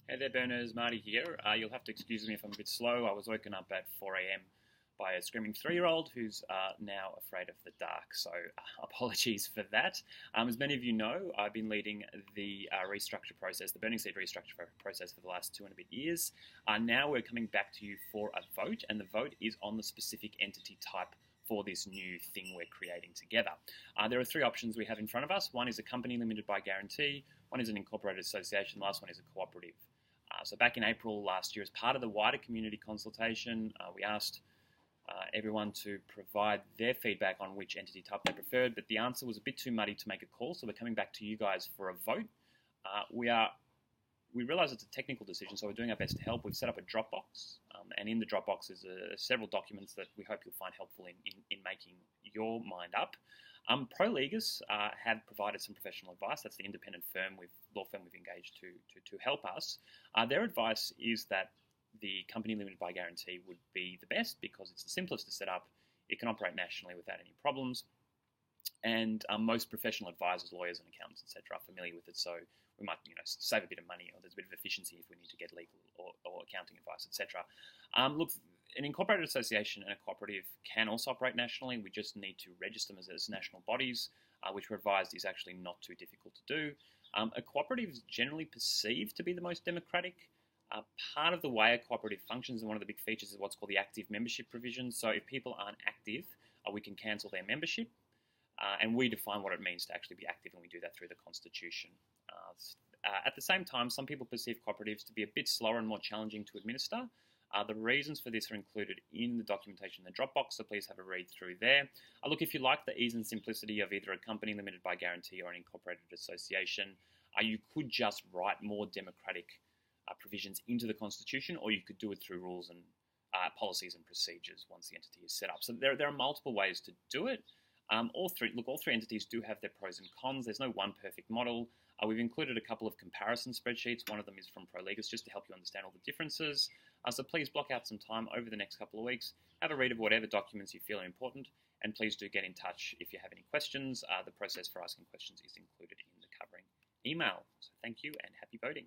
Hey there, burners. Marty here. You'll have to excuse me if I'm a bit slow. I was woken up at 4 a.m. by a screaming 3-year-old who's now afraid of the dark, so apologies for that. As many of you know, I've been leading the restructure process, the Burning Seed restructure process for the last 2.5 years. Now we're coming back to you for a vote, and the vote is on the specific entity type for this new thing we're creating together. There are 3 options we have in front of us. One is a company limited by guarantee, one is an incorporated association, the last one is a cooperative. So back in April last year, as part of the wider community consultation, we asked everyone to provide their feedback on which entity type they preferred, but the answer was a bit too muddy to make a call, so we're coming back to you guys for a vote. We realise it's a technical decision, so we're doing our best to help. We've set up a Dropbox, and in the Dropbox is several documents that we hope you'll find helpful in making your mind up. ProLegus have provided some professional advice. That's the independent law firm we've engaged to help us. Their advice is that the company limited by guarantee would be the best because it's the simplest to set up. It can operate nationally without any problems. And most professional advisors, lawyers and accountants, etc., are familiar with it, so we might save a bit of money, or there's a bit of efficiency if we need to get legal or accounting advice, etc. Look, an incorporated association and a cooperative can also operate nationally. We just need to register them as national bodies, which we're advised is actually not too difficult to do. A cooperative is generally perceived to be the most democratic. Part of the way a cooperative functions, and one of the big features, is what's called the active membership provision. So if people aren't active, we can cancel their membership. And we define what it means to actually be active, and we do that through the Constitution. At the same time, some people perceive cooperatives to be a bit slower and more challenging to administer. The reasons for this are included in the documentation in the Dropbox, so please have a read through there. Look, if you like the ease and simplicity of either a company limited by guarantee or an incorporated association, you could just write more democratic provisions into the Constitution, or you could do it through rules and policies and procedures once the entity is set up. So there are multiple ways to do it. All three entities do have their pros and cons. There's no one perfect model. We've included a couple of comparison spreadsheets. One of them is from ProLegus, just to help you understand all the differences. So please block out some time over the next couple of weeks. Have a read of whatever documents you feel are important, and please do get in touch if you have any questions. The process for asking questions is included in the covering email. So thank you and happy voting.